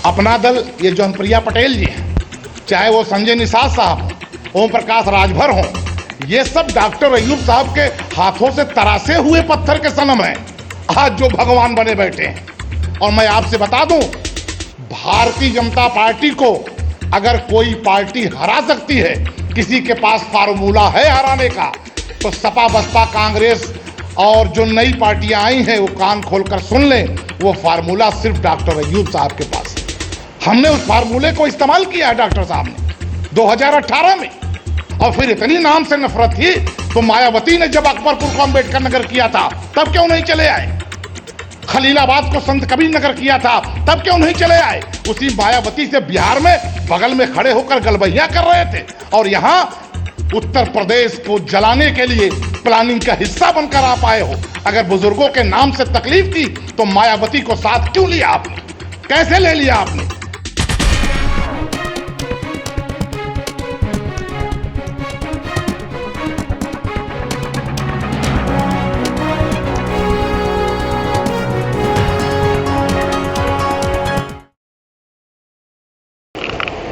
अपना दल ये जौनप्रिया पटेल जी हैं, चाहे वो संजय निषाद साहब, ओम प्रकाश राजभर हों, ये सब डॉक्टर अय्यूब साहब के हाथों से तरासे हुए पत्थर के सनम हैं, आज जो भगवान बने बैठे हैं। और मैं आपसे बता दूं, भारतीय जनता पार्टी को अगर कोई पार्टी हरा सकती है, किसी के पास फार्मूला है हराने का, तो सपा बसपा कांग्रेस और जो नई पार्टियां आई हैं वो कान खोलकर सुन लें, वो फार्मूला सिर्फ डॉक्टर अय्यूब साहब के पास है। हमने उस फार्मूले को इस्तेमाल किया है डॉक्टर साहब ने 2018 में। और फिर इतनी नाम से नफरत थी तो मायावती ने जब अकबरपुर को अम्बेडकर नगर किया था तब क्यों नहीं चले आए? खलीलाबाद को संत कबीर नगर किया था तब क्यों नहीं चले आए? उसी मायावती से बिहार में बगल में खड़े होकर गलबैया कर रहे थे, और यहां उत्तर प्रदेश को जलाने के लिए प्लानिंग का हिस्सा बनकर आप आए हो। अगर बुजुर्गों के नाम से तकलीफ थी तो मायावती को साथ क्यों लिया आपने? कैसे ले लिया आपने?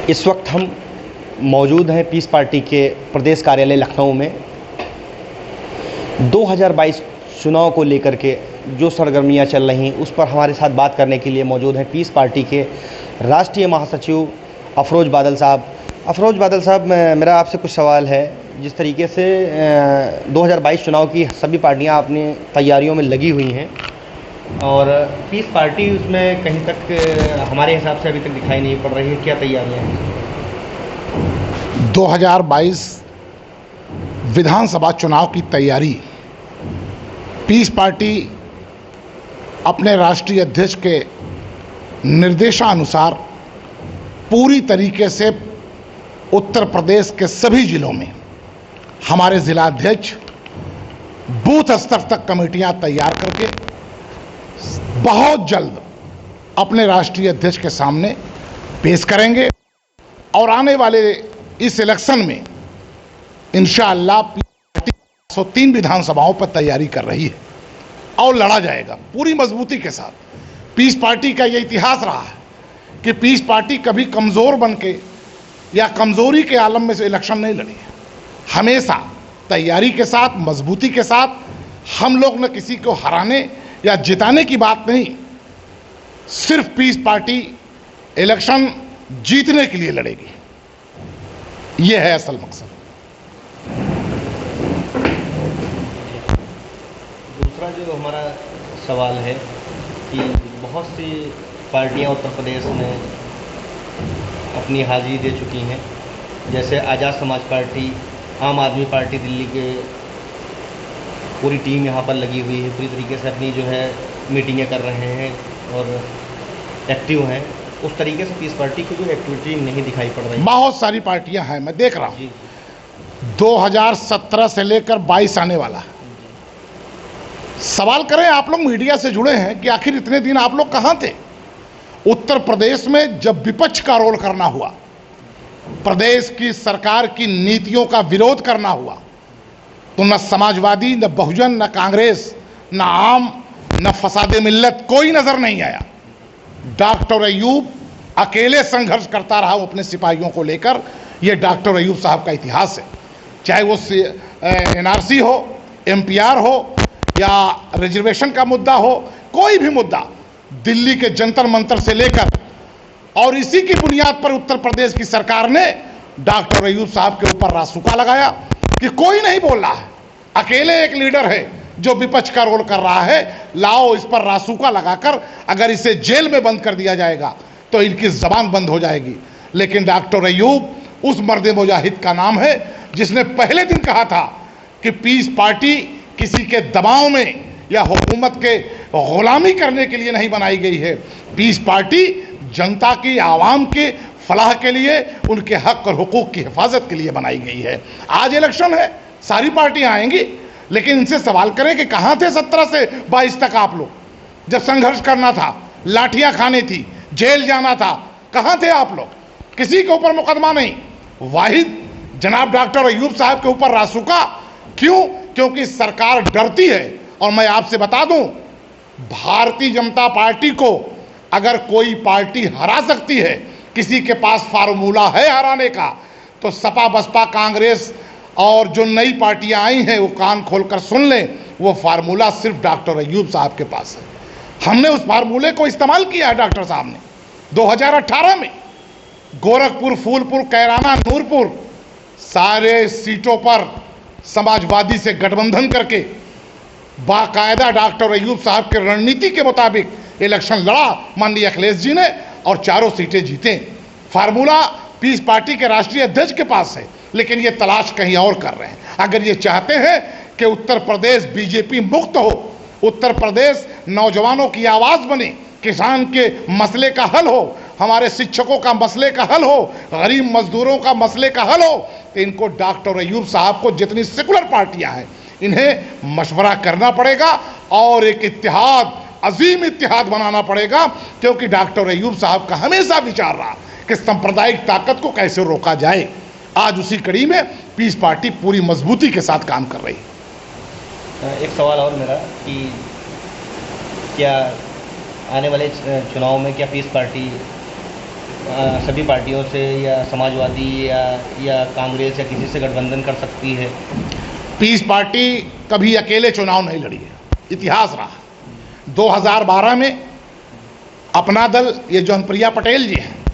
इस वक्त हम मौजूद हैं पीस पार्टी के प्रदेश कार्यालय लखनऊ में। 2022 चुनाव को लेकर के जो सरगर्मियां चल रही उस पर हमारे साथ बात करने के लिए मौजूद हैं पीस पार्टी के राष्ट्रीय महासचिव अफरोज बादल साहब। अफरोज बादल साहब, मेरा आपसे कुछ सवाल है। जिस तरीके से 2022 चुनाव की सभी पार्टियां अपनी तैयारियों में लगी हुई हैं और पीस पार्टी उसमें कहीं तक हमारे हिसाब से अभी तक दिखाई नहीं पड़ रही है, क्या तैयारियां हैं? 2022 विधानसभा चुनाव की तैयारी पीस पार्टी अपने राष्ट्रीय अध्यक्ष के निर्देशानुसार पूरी तरीके से उत्तर प्रदेश के सभी जिलों में हमारे जिलाध्यक्ष बूथ स्तर तक कमेटियां तैयार करके बहुत जल्द अपने राष्ट्रीय अध्यक्ष के सामने पेश करेंगे। और आने वाले इस इलेक्शन में इंशाअल्लाह पार्टी 103 विधानसभाओं पर तैयारी कर रही है और लड़ा जाएगा पूरी मजबूती के साथ। पीस पार्टी का ये इतिहास रहा है कि पीस पार्टी कभी कमज़ोर बन के या कमज़ोरी के आलम में से इलेक्शन नहीं लड़ी है। हमेशा तैयारी के साथ, मजबूती के साथ। हम लोग न किसी को हराने या जिताने की बात नहीं, सिर्फ पीस पार्टी इलेक्शन जीतने के लिए लड़ेगी, यह है असल मकसद। दूसरा जो हमारा सवाल है कि बहुत सी पार्टियां उत्तर प्रदेश में अपनी हाजिरी दे चुकी हैं, जैसे आज़ाद समाज पार्टी, आम आदमी पार्टी दिल्ली के पूरी टीम यहाँ पर लगी हुई है, पूरी तरीके से अपनी जो है मीटिंगें कर रहे हैं और एक्टिव हैं। उस तरीके से पीस पार्टी की जो एक्टिविटी नहीं दिखाई पड़ रही। बहुत सारी पार्टियां हैं, मैं देख रहा हूँ। 2017 से लेकर 22 आने वाला है। सवाल करें, आप लोग मीडिया से जुड़े हैं, कि आखिर इतने दिन आप लोग कहाँ थे? उत्तर प्रदेश में जब विपक्ष का रोल करना हुआ, प्रदेश की सरकार की नीतियों का विरोध करना हुआ, तो न समाजवादी, न बहुजन, न कांग्रेस, न आम, न फसादे मिल्लत, कोई नजर नहीं आया। डॉक्टर अय्यूब अकेले संघर्ष करता रहा अपने सिपाहियों को लेकर। यह डॉक्टर अय्यूब साहब का इतिहास है। चाहे वो NRC हो, MPR हो या रिजर्वेशन का मुद्दा हो, कोई भी मुद्दा, दिल्ली के जंतर मंतर से लेकर, और इसी की बुनियाद पर उत्तर प्रदेश की सरकार ने डॉक्टर अय्यूब साहब के ऊपर रासुका लगाया कि कोई नहीं बोल रहा है, अकेले एक लीडर है जो विपक्ष का रोल कर रहा है, लाओ इस पर रासुका लगाकर अगर इसे जेल में बंद कर दिया जाएगा तो इनकी जबान बंद हो जाएगी। लेकिन डॉक्टर अय्यूब उस मर्द मुजाहिद का नाम है जिसने पहले दिन कहा था कि पीस पार्टी किसी के दबाव में या हुकूमत के गुलामी करने के लिए नहीं बनाई गई है। पीस पार्टी जनता की, आवाम के फलाह के लिए, उनके हक और हुकूक की हिफाजत के लिए बनाई गई है। आज इलेक्शन है, सारी पार्टियां आएंगी, लेकिन इनसे सवाल करें कि कहां थे 17 से 22 तक आप लोग? जब संघर्ष करना था, लाठियां खानी थी, जेल जाना था, कहां थे आप लोग? किसी के ऊपर मुकदमा नहीं, वाहिद जनाब डॉक्टर अय्यूब साहब के ऊपर रासुका। क्यों? क्योंकि सरकार डरती है। और मैं आपसे बता दूं, भारतीय जनता पार्टी को अगर कोई पार्टी हरा सकती है, किसी के पास फार्मूला है हराने का, तो सपा बसपा कांग्रेस और जो नई पार्टियां आई हैं वो कान खोलकर सुन लें, वो फार्मूला सिर्फ डॉक्टर अय्यूब साहब के पास है। हमने उस फार्मूले को इस्तेमाल किया है डॉक्टर साहब ने 2018 में। गोरखपुर, फूलपुर, कैराना, नूरपुर सारे सीटों पर समाजवादी से गठबंधन करके बाकायदा डॉक्टर अय्यूब साहब की रणनीति के मुताबिक इलेक्शन लड़ा माननीय अखिलेश जी ने और चारों सीटें जीते। फार्मूला पीस पार्टी के राष्ट्रीय अध्यक्ष के पास है, लेकिन ये तलाश कहीं और कर रहे हैं। अगर ये चाहते हैं कि उत्तर प्रदेश बीजेपी मुक्त हो, उत्तर प्रदेश नौजवानों की आवाज बने, किसान के मसले का हल हो, हमारे शिक्षकों का मसले का हल हो, गरीब मजदूरों का मसले का हल हो, तो इनको डॉक्टर अय्यूब साहब को, जितनी सेकुलर पार्टियां हैं, इन्हें मशवरा करना पड़ेगा और एक इत्तेहाद, अजीम इत्तेहाद बनाना पड़ेगा। क्योंकि डॉक्टर अय्यूब साहब का हमेशा विचार रहा कि सांप्रदायिक ताकत को कैसे रोका जाए। आज उसी कड़ी में पीस पार्टी पूरी मजबूती के साथ काम कर रही है। एक सवाल और मेरा कि क्या आने वाले चुनाव में क्या पीस पार्टी सभी पार्टियों से या समाजवादी या कांग्रेस या किसी से गठबंधन कर सकती है? पीस पार्टी कभी अकेले चुनाव नहीं लड़ी है, इतिहास रहा। 2012 में अपना दल, ये जौनप्रिया पटेल जी हैं,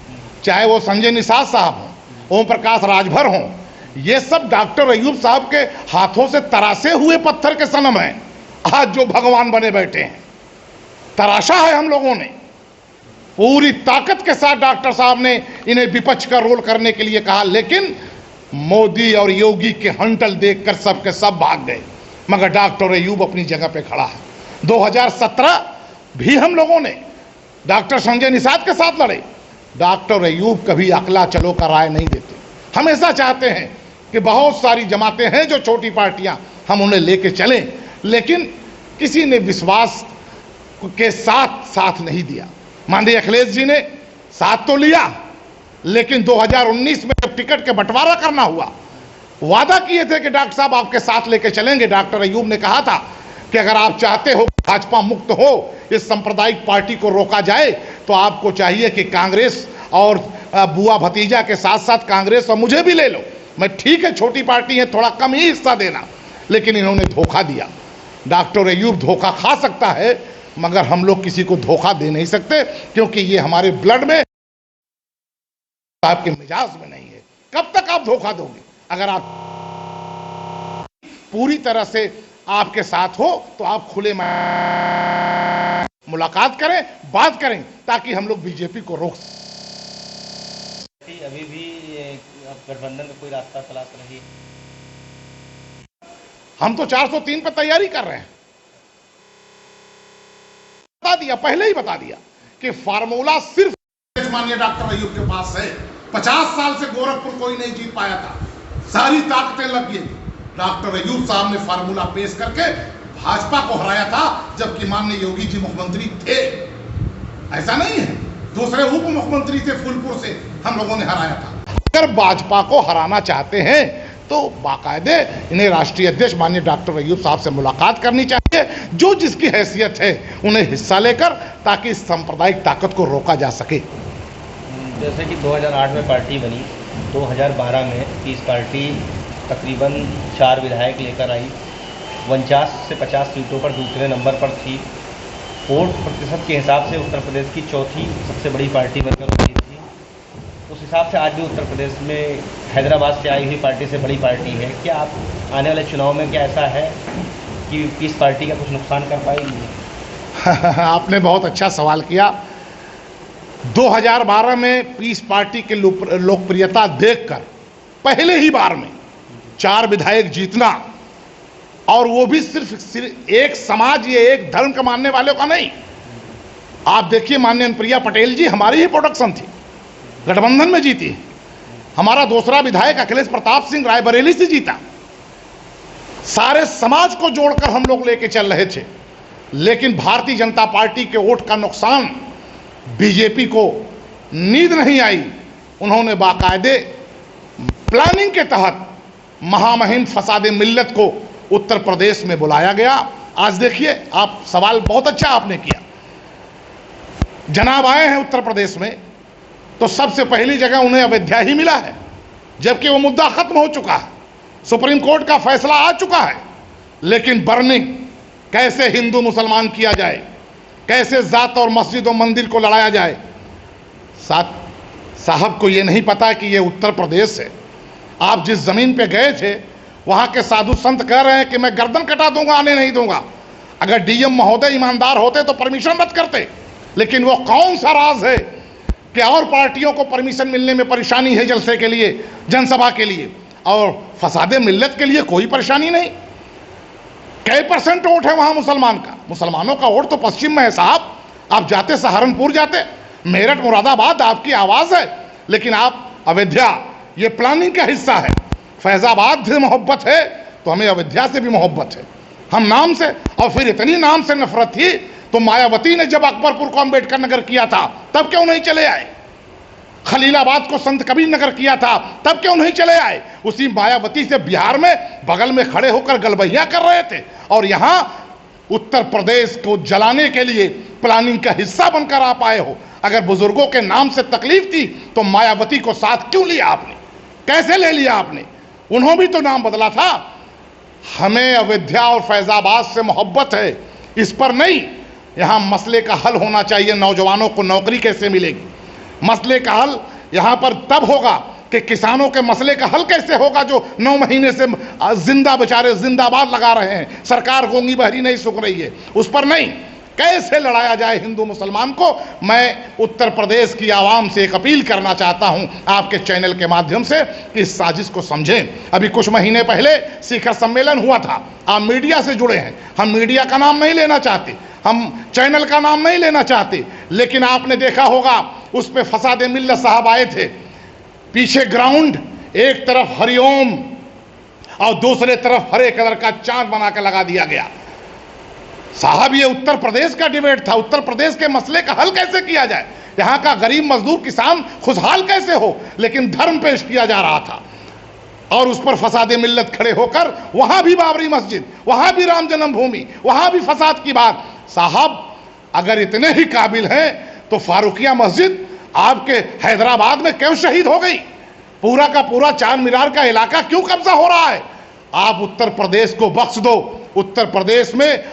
चाहे वो संजय निषाद साहब हों, ओम प्रकाश राजभर हों, ये सब डॉक्टर अय्यूब साहब के हाथों से तराशे हुए पत्थर के सनम हैं। आज जो भगवान बने बैठे हैं, तराशा है हम लोगों ने। पूरी ताकत के साथ डॉक्टर साहब ने इन्हें विपक्ष का रोल करने के लिए कहा, लेकिन मोदी और योगी के हंटल देखकर सबके सब भाग गए, मगर डॉक्टर अय्यूब अपनी जगह पे खड़ा है। 2017 भी हम लोगों ने डॉक्टर संजय निषाद के साथ लड़े। डॉक्टर अय्यूब कभी अकला चलो का राय नहीं देते, हमेशा चाहते हैं कि बहुत सारी जमातें हैं जो छोटी पार्टियां, हम उन्हें लेके चलें, लेकिन किसी ने विश्वास के साथ साथ नहीं दिया। माननीय अखिलेश जी ने साथ तो लिया, लेकिन 2019 में जब टिकट के बंटवारा करना हुआ, वादा किए थे कि डॉक्टर साहब आपके साथ लेके चलेंगे। डॉक्टर अय्यूब ने कहा था कि अगर आप चाहते हो भाजपा मुक्त हो, इस सांप्रदायिक पार्टी को रोका जाए, तो आपको चाहिए कि कांग्रेस और बुआ भतीजा के साथ साथ कांग्रेस और मुझे भी ले लो। मैं ठीक है, छोटी पार्टी है, थोड़ा कम ही हिस्सा देना, लेकिन इन्होंने धोखा दिया। डॉक्टर अय्यूब धोखा खा सकता है, मगर हम लोग किसी को धोखा दे नहीं सकते, क्योंकि ये हमारे ब्लड में, आपके मिजाज में नहीं है। कब तक आप धोखा दोगे? अगर आप पूरी तरह से आपके साथ हो तो आप खुले मुलाकात करें, बात करें, ताकि हम लोग बीजेपी को रोक सकें। अभी भी गठबंधन का कोई रास्ता तलाश रही? हम तो 403 पर तैयारी कर रहे हैं। बता दिया, पहले ही बता दिया कि फार्मूला सिर्फ माननीय डॉक्टर अय्यूब के पास है। 50 साल से गोरखपुर कोई नहीं जीत पाया था, सारी ताकतें लग गई। डॉक्टर अय्यूब साहब ने फार्मूला पेश करके भाजपा को हराया था, जबकि माननीय योगी जी मुख्यमंत्री थे। ऐसा नहीं है, दूसरे उप मुख्यमंत्री थे फूलपुर से, हम लोगों ने हराया था। अगर भाजपा को हराना चाहते हैं तो बाकायदे इन्हें राष्ट्रीय अध्यक्ष माननीय डॉक्टर अय्यूब साहब से मुलाकात करनी चाहिए, जो जिसकी हैसियत है उन्हें हिस्सा लेकर, ताकि सांप्रदायिक ताकत को रोका जा सके। जैसे कि 2008 में पार्टी बनी, 2012 में पीस पार्टी तकरीबन 4 विधायक लेकर आई, 49 से 50 सीटों पर दूसरे नंबर पर थी। वोट प्रतिशत के हिसाब से उत्तर प्रदेश की चौथी सबसे बड़ी पार्टी बनकर उभरी थी। उस हिसाब से आज भी उत्तर प्रदेश में हैदराबाद से आई हुई पार्टी से बड़ी पार्टी है। क्या आप आने वाले चुनाव में, क्या ऐसा है कि पीस पार्टी का कुछ नुकसान कर पाएगी? आपने बहुत अच्छा सवाल किया। 2012 में पीस पार्टी की लोकप्रियता देखकर पहले ही बार में 4 विधायक जीतना, और वो भी सिर्फ एक समाज या एक धर्म के मानने वालों का नहीं। आप देखिए, माननीय अनुप्रिया पटेल जी हमारी ही प्रोडक्शन थी, गठबंधन में जीती। हमारा दूसरा विधायक अखिलेश प्रताप सिंह रायबरेली से जीता। सारे समाज को जोड़कर हम लोग लेके चल रहे थे, लेकिन भारतीय जनता पार्टी के वोट का नुकसान बीजेपी को नींद नहीं आई। उन्होंने बाकायदे प्लानिंग के तहत महामहिम फसादे मिल्लत को उत्तर प्रदेश में बुलाया गया। आज देखिए, आप सवाल बहुत अच्छा आपने किया। जनाब आए हैं उत्तर प्रदेश में तो सबसे पहली जगह उन्हें अयोध्या ही मिला है, जबकि वो मुद्दा खत्म हो चुका है, सुप्रीम कोर्ट का फैसला आ चुका है। लेकिन बर्निंग कैसे हिंदू मुसलमान किया जाए, कैसे जात और मस्जिद और मंदिर को लड़ाया जाए, साहब को ये नहीं पता कि ये उत्तर प्रदेश है। आप जिस जमीन पे गए थे वहां के साधु संत कह रहे हैं कि मैं गर्दन कटा दूंगा, आने नहीं दूंगा। अगर डीएम महोदय ईमानदार होते तो परमिशन रद्द करते, लेकिन वो कौन सा राज है कि और पार्टियों को परमिशन मिलने में परेशानी है जलसे के लिए, जनसभा के लिए, और फसादे मिल्लत के लिए कोई परेशानी नहीं। कई % वोट है वहां मुसलमान का? मुसलमानों का वोट तो पश्चिम में है साहब। आप जाते सहारनपुर, जाते मेरठ, मुरादाबाद, आपकी आवाज है। लेकिन आप अयोध्या, ये प्लानिंग का हिस्सा है। फैजाबाद से मोहब्बत है तो हमें अयोध्या से भी मोहब्बत है, हम नाम से। और फिर इतनी नाम से नफरत थी तो मायावती ने जब अकबरपुर को अम्बेडकर नगर किया था तब क्यों नहीं चले आए? खलीलाबाद को संत कबीर नगर किया था तब क्यों नहीं चले आए? उसी मायावती से बिहार में बगल में खड़े होकर गलबैया कर रहे थे, और यहां उत्तर प्रदेश को जलाने के लिए प्लानिंग का हिस्सा बनकर आप आए हो। अगर बुजुर्गों के नाम से तकलीफ थी तो मायावती को साथ क्यों लिया आपने? कैसे ले लिया आपने? उन्होंने भी तो नाम बदला था। हमें अयोध्या और फैजाबाद से मोहब्बत है, इस पर नहीं। यहां मसले का हल होना चाहिए, नौजवानों को नौकरी कैसे मिलेगी, मसले का हल यहां पर तब होगा कि किसानों के मसले का हल कैसे होगा जो 9 महीने से जिंदा बेचारे जिंदाबाद लगा रहे हैं, सरकार गोंगी बहरी नहीं सूख रही है, उस पर नहीं। कैसे लड़ाया जाए हिंदू मुसलमान को? मैं उत्तर प्रदेश की आवाम से एक अपील करना चाहता हूं आपके चैनल के माध्यम से कि इस साजिश को समझें। अभी कुछ महीने पहले शिखर सम्मेलन हुआ था, आप मीडिया से जुड़े हैं, हम मीडिया का नाम नहीं लेना चाहते, हम चैनल का नाम नहीं लेना चाहते, लेकिन आपने देखा होगा उस पे फसादे मिल्लत साहब आए थे। पीछे ग्राउंड, एक तरफ हरिओम और दूसरे तरफ हरे कलर का चांद बना के लगा दिया गया। साहब ये उत्तर प्रदेश का डिबेट था, उत्तर प्रदेश के मसले का हल कैसे किया जाए, यहां का गरीब मजदूर किसान खुशहाल कैसे हो, लेकिन धर्म पेश किया जा रहा था। और उस पर फसादे मिल्लत खड़े होकर वहां भी बाबरी मस्जिद, वहां भी राम जन्मभूमि, वहां भी फसाद की बात। साहब अगर इतने ही काबिल हैं तो फारूकिया मस्जिद आपके हैदराबाद में क्यों शहीद हो गई? पूरा का पूरा चार मीनार का इलाका क्यों कब्जा हो रहा है? आप उत्तर प्रदेश को बख्श दो। उत्तर प्रदेश में